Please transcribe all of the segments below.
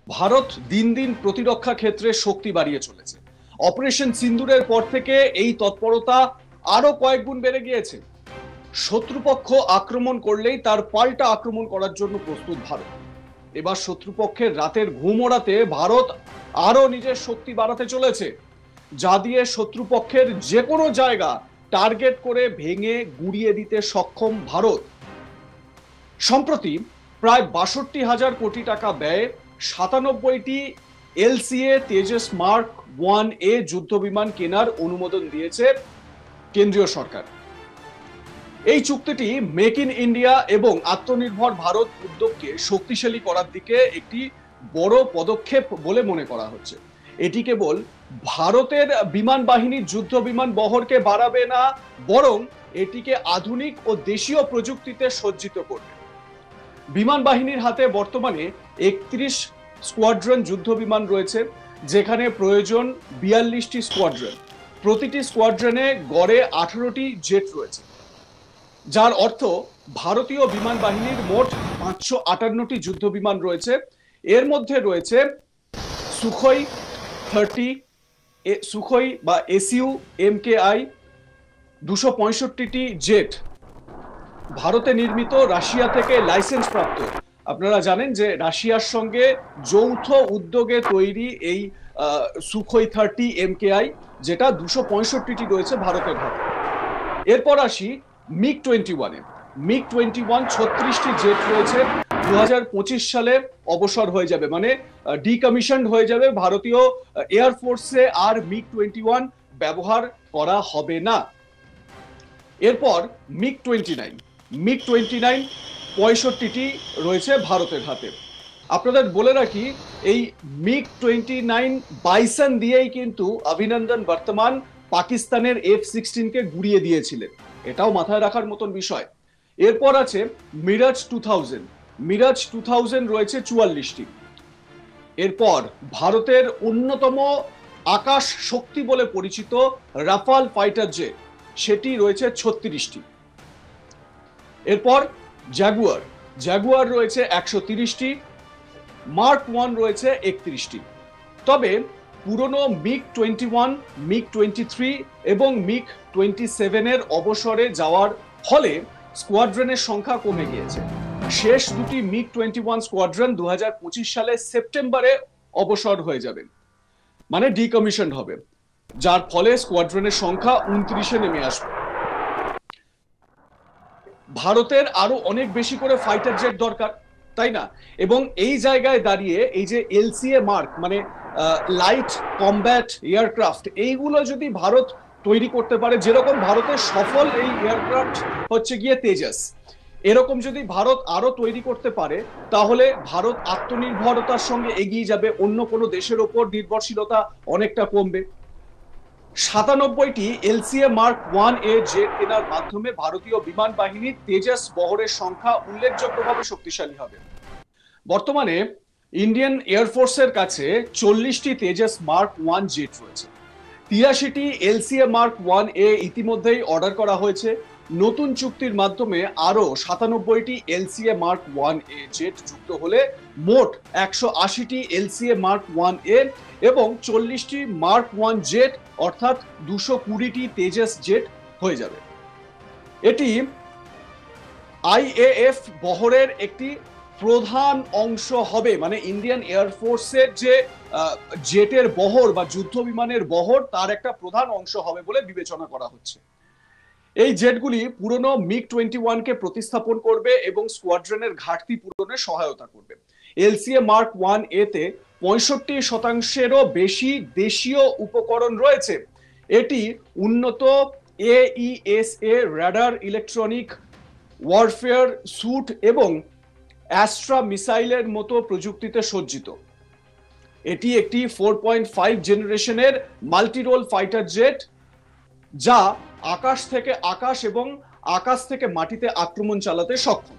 ভারত দিন দিন প্রতিরক্ষা ক্ষেত্রে শক্তি বাড়িয়ে চলেছে। অপারেশন সিন্দুরের পর থেকে এই তৎপরতা আরো কয়েক গুণ বেড়ে গিয়েছে। শত্রুপক্ষ আক্রমণ করলেই তার পাল্টা আক্রমণ করার জন্য প্রস্তুত ভারত। এবার শত্রুপক্ষের রাতের ঘুম ওড়াতে ভারত আরো নিজের শক্তি বাড়াতে চলেছে, যা দিয়ে শত্রুপক্ষের যে কোনো জায়গা টার্গেট করে ভেঙে গুড়িয়ে দিতে সক্ষম ভারত। সম্প্রতি প্রায় ৬২,০০০ কোটি টাকা ব্যয়ে ৯৭টি এলসিএ তেজস মার্ক 1A যুদ্ধ বিমান কেনার অনুমোদন দিয়েছে কেন্দ্রীয় সরকার। এই চুক্তিটি মেক ইন ইন্ডিয়া এবং আত্মনির্ভর ভারত উদ্যোগকে শক্তিশালী করার দিকে একটি বড় পদক্ষেপ বলে মনে করা হচ্ছে। এটি কেবল ভারতের বিমান বাহিনীর যুদ্ধ বিমান বহরকে বাড়াবে না, বরং এটিকে আধুনিক ও দেশীয় প্রযুক্তিতে সজ্জিত করবে। বিমান বাহিনীর হাতে বর্তমানে ৩১ স্কোয়াড্রন যুদ্ধ বিমান রয়েছে, যেখানে প্রয়োজন ৪২টি স্কোয়াড্রন। প্রতিটি স্কোয়াড্রনে গড়ে ১৮টি জেট রয়েছে, যার অর্থ ভারতীয় বিমান বাহিনীর মোট ৫৫৮টি যুদ্ধ বিমান রয়েছে। এর মধ্যে রয়েছে সুখোই 30, সুখোই বা এসইউ MKI ২৬৫টি জেট ভারতে নির্মিত, রাশিয়া থেকে লাইসেন্স প্রাপ্ত। আপনারা জানেন যে রাশিয়ার সঙ্গে যৌথ উদ্যোগে তৈরি এই সুখোই 30 MKI, যেটা ২৬৫টি রয়েছে ভারতের হাতে। এরপর আসি মিগ 21-এ। মিগ 21 ৩৬টি জেট রয়েছে। ২০২৫ সালে অবসর হয়ে যাবে, মানে ডিকমিশন হয়ে যাবে। ভারতীয় এয়ারফোর্সে আর মিগ 21 ব্যবহার করা হবে না। এরপর মিগ 29, মিগ 29 ৬৫টি রয়েছে ভারতের হাতে। আপনাদের বলে রাখি, এই মিগ 29 বাইসন দিয়েই কিন্তু অভিনন্দন বর্তমান পাকিস্তানের F-16 কে গুড়িয়ে দিয়েছিলেন, এটাও মাথায় রাখার মতন বিষয়। এরপর আছে মিরাজ 2000, মিরাজ 2000 রয়েছে 44টি। এরপর ভারতের অন্যতম আকাশ শক্তি বলে পরিচিত রাফাল ফাইটার জেট, সেটি রয়েছে 36টি। এরপর জাগুয়ার, জাগুয়ার রয়েছে 130টি, মার্ক 1 রয়েছে 31টি। তবে পুরনো মিগ 21, মিগ 23 এবং মিগ 27 এর অবসরে যাওয়ার ফলে স্কোয়াড্রনের সংখ্যা কমে গিয়েছে। শেষ দুটি মিগ 21 স্কোয়াড্রন 2025 সালে সেপ্টেম্বরে অবসর হয়ে যাবে, মানে ডিকমিশন হবে, যার ফলে স্কোয়াড্রনের সংখ্যা 29-এ নেমে আসবে। ভারতের আরো অনেক বেশি করে ফাইটার জেট দরকার, তাই না? এবং এই জায়গায় দাঁড়িয়ে এই যে এলসিএ মার্ক, মানে লাইট কমব্যাট এয়ারক্রাফট, এইগুলো যদি ভারত তৈরি করতে পারে, যেরকম ভারতের সফল এই এয়ারক্রাফট হচ্ছে গিয়ে তেজাস, এরকম যদি ভারত আরো তৈরি করতে পারে, তাহলে ভারত আত্মনির্ভরতার সঙ্গে এগিয়ে যাবে, অন্য কোনো দেশের ওপর নির্ভরশীলতা অনেকটা কমবে। ৯৭টি এলসিএ মার্ক 1A জেট কেনার মাধ্যমে ভারতীয় বিমান বাহিনীর তেজস বহরের সংখ্যা উল্লেখযোগ্যভাবে শক্তিশালী হবে। বর্তমানে ইন্ডিয়ান এয়ারফোর্সের কাছে 40টি তেজস মার্ক 1 জেট রয়েছে। ৮৩টি এলসিএ মার্ক 1A ইতিমধ্যেই অর্ডার করা হয়েছে। নতুন চুক্তির মাধ্যমে আরো ৯৭টি এলসিএ মার্ক 1A জেট যুক্ত হলে মোট ১৮০টি এলসিএ মার্ক 1A এবং 40টি মার্ক 1 জেট, অর্থাৎ ২২০টি তেজস জেট হয়ে যাবে। এটি IAF বহরের একটি প্রধান অংশ হবে, মানে ইন্ডিয়ান এয়ারফোর্সের যে জেটের বহর বা যুদ্ধ বিমানের বহর, তার একটা প্রধান অংশ হবে বলে বিবেচনা করা হচ্ছে। এই জেটগুলি পুরনো মিগ 21 কে প্রতিস্থাপন করবে এবং স্কোয়াড্রনের ঘাটতি পূরণে সহায়তা করবে। এলসিএ মার্ক 1A তে 65%-এরও বেশি দেশীয় উপকরণ রয়েছে। এটি উন্নত AESA রাডার, ইলেকট্রনিক ওয়ারফেয়ার স্যুট এবং অ্যাস্ট্রা মিসাইলের মতো প্রযুক্তিতে সজ্জিত। এটি একটি 4.5 জেনারেশনের মাল্টিরোল ফাইটার জেট, যা আকাশ থেকে আকাশ এবং আকাশ থেকে মাটিতে আক্রমণ চালাতে সক্ষম।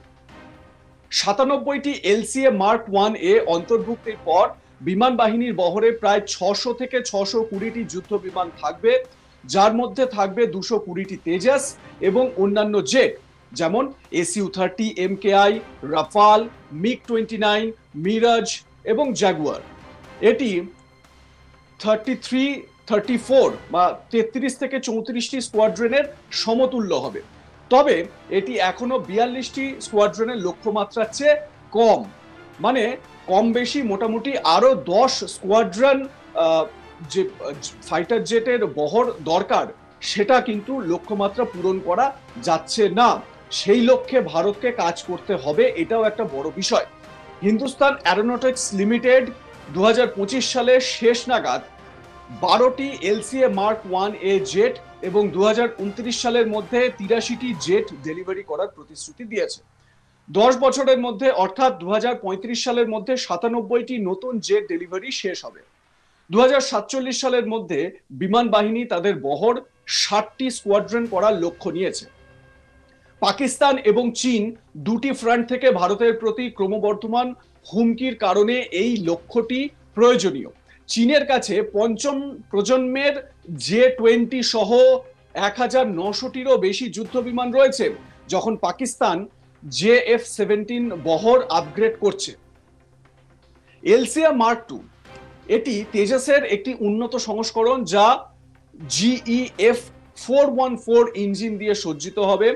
৯৭টি এলসিএ মার্ক 1A অন্তর্ভুক্তির পর বিমান বাহিনীর বহরে প্রায় ৬০০ থেকে ৬২০টি যুদ্ধ বিমান থাকবে, যার মধ্যে থাকবে ২২০টি তেজাস এবং অন্যান্য জেট, যেমন SU 30 MKI, Rafale, MiG 29, Mirage, এবং জাগুয়ার। এটি 34 বা 33 থেকে 34টি স্কোয়াড্রনের সমতুল্য হবে। তবে এটি এখনো 42টি স্কোয়াড্রনের লক্ষ্যমাত্রার চেয়ে কম, মানে কম বেশি মোটামুটি আরো 10 স্কোয়াড্রন যে ফাইটার জেটের বহর দরকার, সেটা কিন্তু লক্ষ্যমাত্রা পূরণ করা যাচ্ছে না। সেই লক্ষ্যে ভারতকে কাজ করতে হবে, এটাও একটা বড় বিষয়। হিন্দুস্তান অ্যারোনটিক্স লিমিটেড 2025 সালের শেষ নাগাদ 12টি এলসিএ মার্ক 1A জেট এবং 2029 সালের মধ্যে 83টি জেট ডেলিভারি করার প্রতিশ্রুতি দিয়েছে। 10 বছরের মধ্যে অর্থাৎ 2035 সালের মধ্যে 97টি নতুন জেট ডেলিভারি শেষ হবে। 2047 সালের মধ্যে বিমান বাহিনী তাদের বহর 60টি স্কোয়াড্রন করার লক্ষ্য নিয়েছে। পাকিস্তান এবং চীন দুটি ফ্রন্ট থেকে ভারতের প্রতি ক্রমবর্ধমান হুমকির কারণে এই লক্ষ্যটি প্রয়োজনীয়। চীনের কাছে পঞ্চম প্রজন্মের J-20 সহ 1900টিরও বেশি যুদ্ধ বিমান রয়েছে, যখন পাকিস্তান JF-17 বহর আপগ্রেড করছে। এলসিএ মার্ক 2 এটি তেজাসের একটি উন্নত সংস্করণ, যা GEF-414 ইঞ্জিন দিয়ে সজ্জিত হবে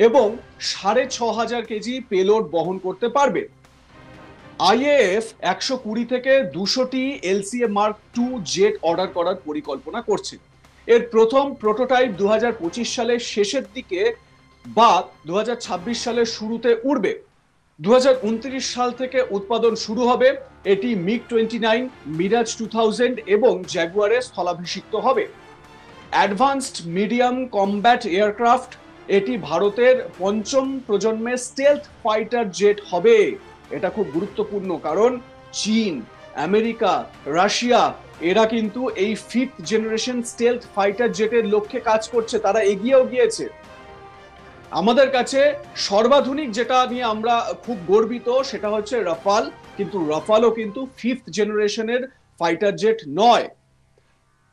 এবং 6500 কেজি পেলোড বহন করতে পারবে। IAF 120 থেকে 200টি এলসিএ মার্ক 2 জেট অর্ডার করার পরিকল্পনা করছে। এর প্রথম প্রোটোটাইপ 2025 সালের শেষের দিকে বা 2026 সালের শুরুতে উড়বে। 2029 সাল থেকে উৎপাদন শুরু হবে। এটি MiG-29, মিরাজ 2000 এবং জাগুয়ারে স্থলাভিষিক্ত হবে। অ্যাডভান্সড মিডিয়াম কমব্যাট এয়ারক্রাফট, এটি ভারতের পঞ্চম প্রজন্মের স্টেলথ ফাইটার জেট হবে। এটা খুব গুরুত্বপূর্ণ, কারণ চীন, আমেরিকা, রাশিয়া এরা কিন্তু এই 5th জেনারেশন স্টেলথ ফাইটার জেটের লক্ষ্যে কাজ করছে, তারা এগিয়েও গিয়েছে। আমাদের কাছে সর্বাধুনিক যেটা নিয়ে আমরা খুব গর্বিত সেটা হচ্ছে রাফাল, কিন্তু রাফালও কিন্তু 5th জেনারেশনের ফাইটার জেট নয়।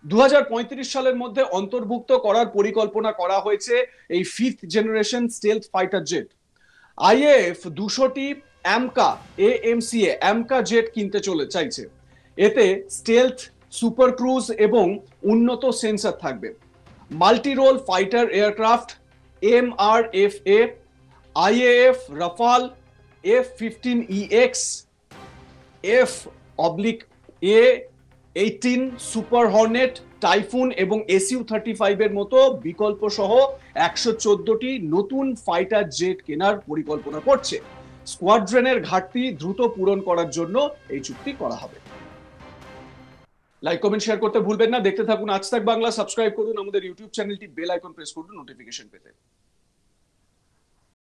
2035 সালের মধ্যে অন্তর্ভুক্ত করার পরিকল্পনা করা হয়েছে এই 5th generation stealth fighter jet. IAF 200টি AMCA jet কিনতে চাইছে। এতে স্টেলথ, সুপার ক্রুজ এবং উন্নত সেন্সর থাকবে। Multi role fighter aircraft MRFA, IAF Rafale, F-15EX, F/A-18 super hornet, typhoon এবং SU-35 এর মতো বিকল্প সহ 114টি নতুন ফাইটার জেট কেনার পরিকল্পনা করছে। স্কোয়াড্রনের ঘাটতি দ্রুত পূরণ করার জন্য এই চুক্তি করা হবে। লাইক, কমেন্ট, শেয়ার করতে ভুলবেন না। দেখতে থাকুন আজ তাক বাংলা। সাবস্ক্রাইব করুন আমাদের ইউটিউব চ্যানেলটি, বেল আইকন প্রেস করুন নোটিফিকেশন পেতে।